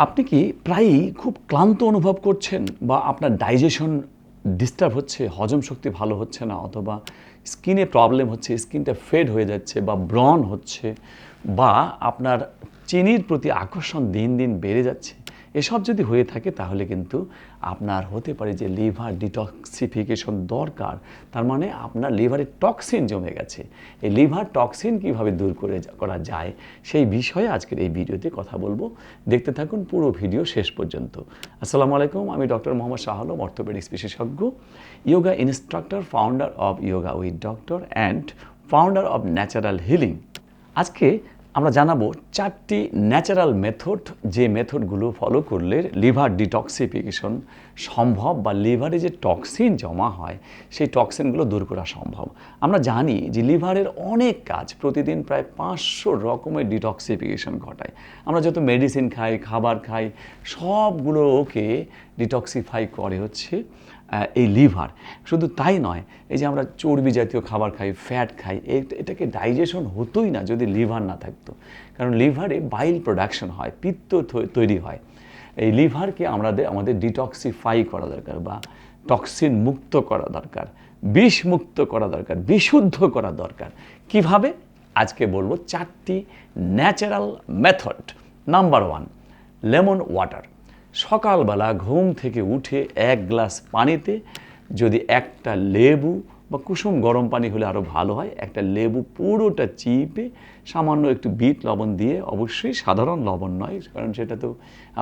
আপনি কি প্রায়ই খুব ক্লান্ত অনুভব করছেন বা আপনার ডাইজেশন ডিস্টার্ব হচ্ছে, হজম শক্তি ভালো হচ্ছে না, অথবা স্কিনে প্রবলেম হচ্ছে, স্কিনটা ফেড হয়ে যাচ্ছে বা ব্রণ হচ্ছে, বা আপনার চিনির প্রতি আকর্ষণ দিন দিন বেড়ে যাচ্ছে? এসব যদি হয়ে থাকে তাহলে কিন্তু আপনার হতে পারে যে লিভার ডিটক্সিফিকেশন দরকার। তার মানে আপনার লিভারে টক্সিন জমে গেছে। এই লিভার টক্সিন কীভাবে দূর করা যায় সেই বিষয়ে আজকের এই ভিডিওতে কথা বলবো। দেখতে থাকুন পুরো ভিডিও শেষ পর্যন্ত। আসসালামু আলাইকুম, আমি ডক্টর মোহাম্মদ শাহ আলম, অর্থোপেডিক্স বিশেষজ্ঞ, yoga instructor, founder of yoga with doctor and founder of natural healing. আজকে আমরা জানাবো 4টি ন্যাচারাল মেথড, যে মেথডগুলো ফলো করলে লিভার ডিটক্সিফিকেশন সম্ভব বা লিভারে যে টক্সিন জমা হয় সেই টক্সিনগুলো দূর করা সম্ভব। আমরা জানি যে লিভারের অনেক কাজ, প্রতিদিন প্রায় 500 রকমের ডিটক্সিফিকেশন ঘটায়। আমরা যত মেডিসিন খাই, খাবার খাই, সবগুলোকে ডিটক্সিফাই করে হচ্ছে এই লিভার। শুধু তাই নয়, এই যে আমরা চর্বি জাতীয় খাবার খাই, ফ্যাট খাই, এটাকে ডাইজেশন হতোই না যদি লিভার না থাকতো। কারণ লিভারে বাইল প্রোডাকশন হয়, পিত্ত তৈরি হয়। এই লিভারকে আমাদের ডিটক্সিফাই করা দরকার বা টক্সিন মুক্ত করা দরকার, বিষ মুক্ত করা দরকার, বিশুদ্ধ করা দরকার। কিভাবে? আজকে বলবো 4টি natural method. Number 1, lemon water. সকালবেলা ঘুম থেকে উঠে 1 গ্লাস পানিতে যদি একটা লেবু বা কুসুম গরম পানি হলে আরও ভালো হয়, একটা লেবু পুরোটা চিপে সামান্য একটু বিট লবণ দিয়ে, অবশ্যই সাধারণ লবণ নয়, কারণ সেটা তো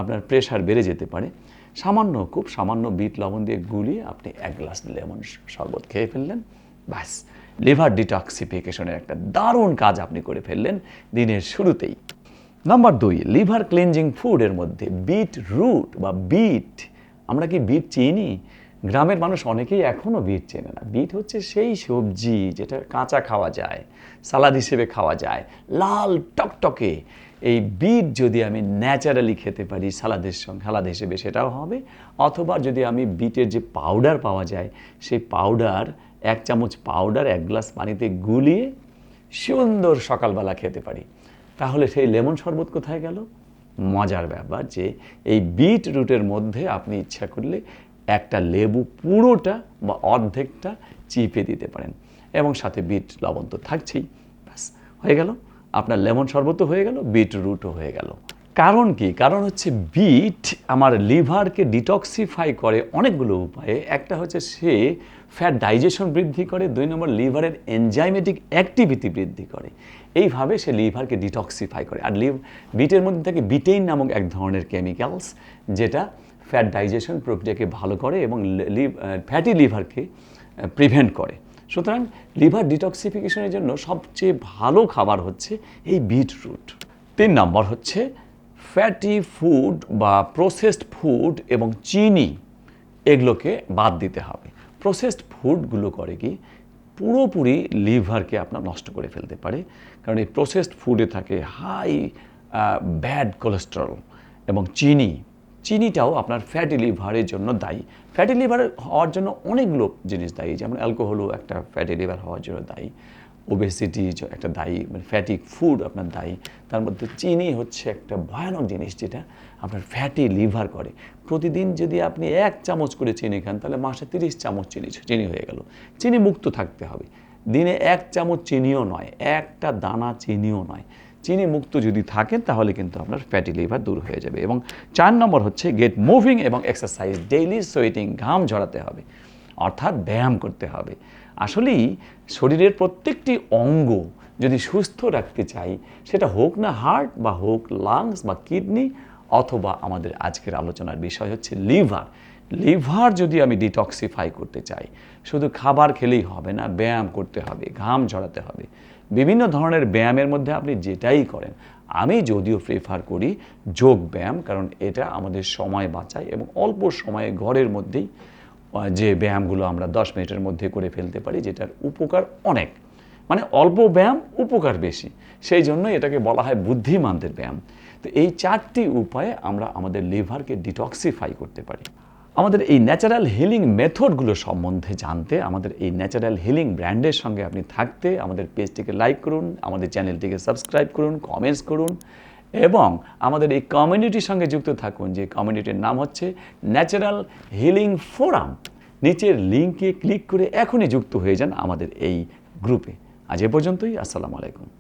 আপনার প্রেশার বেড়ে যেতে পারে, খুব সামান্য বিট লবণ দিয়ে গুলিয়ে আপনি 1 গ্লাস লেমন শরবত খেয়ে ফেললেন, ব্যাস লিভার ডিটক্সিফিকেশনের একটা দারুণ কাজ আপনি করে ফেললেন দিনের শুরুতেই। নাম্বার 2, লিভার ক্লিনজিং ফুডের মধ্যে বিট রুট বা বিট। আমরা কি বিট চিনি? গ্রামের মানুষ অনেকেই এখনও বিট চেনে না। বিট হচ্ছে সেই সবজি যেটা কাঁচা খাওয়া যায়, সালাদ হিসেবে খাওয়া যায়, লাল টকটকে। এই বিট যদি আমি ন্যাচারালি খেতে পারি সালাদ হিসেবে, সেটাও হবে। অথবা যদি আমি বিটের যে পাউডার পাওয়া যায়, সেই পাউডার 1 চামচ পাউডার 1 গ্লাস পানিতে গুলিয়ে সুন্দর সকালবেলা খেতে পারি, তাহলে সেই লেমন শরবত কোথায় গেল? মজার ব্যাপার যে এই বিট রুটের মধ্যে আপনি ইচ্ছা করলে একটা লেবু পুরোটা বা অর্ধেকটা চিপে দিতে পারেন, এবং সাথে বিট লবণ তো থাকছেই, ব্যাস হয়ে গেল আপনার লেমন শরবতও হয়ে গেল, বিট রুটও হয়ে গেল। কারণ কি? কারণ হচ্ছে বিট আমার লিভারকে ডিটক্সিফাই করে অনেকগুলো উপায়ে। একটা হচ্ছে সে ফ্যাট ডাইজেশন বৃদ্ধি করে, 2 নম্বর লিভারের এনজাইমেটিক অ্যাক্টিভিটি বৃদ্ধি করে। এইভাবে সে লিভারকে ডিটক্সিফাই করে। আর বিটের মধ্যে থাকে বিটেইন নামক এক ধরনের কেমিক্যালস, যেটা ফ্যাট ডাইজেশন প্রক্রিয়াকে ভালো করে এবং ফ্যাটি লিভারকে প্রিভেন্ট করে। সুতরাং লিভার ডিটক্সিফিকেশনের জন্য সবচেয়ে ভালো খাবার হচ্ছে এই বিটরুট। 3 নম্বর হচ্ছে ফ্যাটি ফুড বা প্রসেসড ফুড এবং চিনি, এগুলোকে বাদ দিতে হবে। প্রসেসড ফুডগুলো করে কি, পুরোপুরি লিভারকে আপনার নষ্ট করে ফেলতে পারে। কারণ এই প্রসেসড ফুডে থাকে হাই ব্যাড কোলেস্টেরল এবং চিনিটাও আপনার ফ্যাটি লিভারের জন্য দায়ী। ফ্যাটি লিভার হওয়ার জন্য অনেকগুলো জিনিস দায়ী, যেমন অ্যালকোহলও একটা ফ্যাটি লিভার হওয়ার জন্য দায়ী, ওবেসিটি একটা দায়ী, মানে ফ্যাটি ফুড আপনার দায়ী। তার মধ্যে চিনি হচ্ছে একটা ভয়ানক জিনিস যেটা আপনার ফ্যাটি লিভার করে। প্রতিদিন যদি আপনি 1 চামচ করে চিনি খান, তাহলে মাসে 30 চামচ চিনি হয়ে গেল। চিনি মুক্ত থাকতে হবে। দিনে 1 চামচ চিনিও নয়, একটা দানা চিনিও নয়, চিনি মুক্ত যদি থাকেন তাহলে কিন্তু আপনার ফ্যাটি লিভার দূর হয়ে যাবে। এবং 4 নম্বর হচ্ছে গেট মুভিং এবং এক্সারসাইজ, ডেইলি সোয়েটিং, ঘাম ঝরাতে হবে, অর্থাৎ ব্যায়াম করতে হবে। আসলেই শরীরের প্রত্যেকটি অঙ্গ যদি সুস্থ রাখতে চাই, সেটা হোক না হার্ট বা হোক লাংস বা কিডনি, অথবা আমাদের আজকের আলোচনার বিষয় হচ্ছে লিভার যদি আমি ডিটক্সিফাই করতে চাই, শুধু খাবার খেলেই হবে না, ব্যায়াম করতে হবে, ঘাম ঝরাতে হবে। বিভিন্ন ধরনের ব্যায়ামের মধ্যে আপনি যেটাই করেন, আমি যদিও প্রেফার করি যোগ ব্যায়াম, কারণ এটা আমাদের সময় বাঁচায় এবং অল্প সময়ে ঘরের মধ্যেই যে ব্যায়ামগুলো আমরা 10 মিনিটের মধ্যে করে ফেলতে পারি, যেটার উপকার অনেক, মানে অল্প ব্যায়াম উপকার বেশি, সেই জন্য এটাকে বলা হয় বুদ্ধিমানদের ব্যায়াম। তো এই 4টি উপায়ে আমরা আমাদের লিভারকে ডিটক্সিফাই করতে পারি। আমাদের এই ন্যাচারাল হিলিং মেথডগুলো সম্বন্ধে জানতে, আমাদের এই ন্যাচারাল হিলিং ব্র্যান্ডের সঙ্গে আপনি থাকতে, আমাদের পেজটিকে লাইক করুন, আমাদের চ্যানেলটিকে সাবস্ক্রাইব করুন, কমেন্টস করুন এবং আমাদের এই কমিউনিটির সঙ্গে যুক্ত থাকুন, যে কমিউনিটির নাম হচ্ছে ন্যাচারাল হিলিং ফোরাম। নিচের লিঙ্কে ক্লিক করে এখনই যুক্ত হয়ে যান আমাদের এই গ্রুপে। আজ এ পর্যন্তই। আসসালামু আলাইকুম।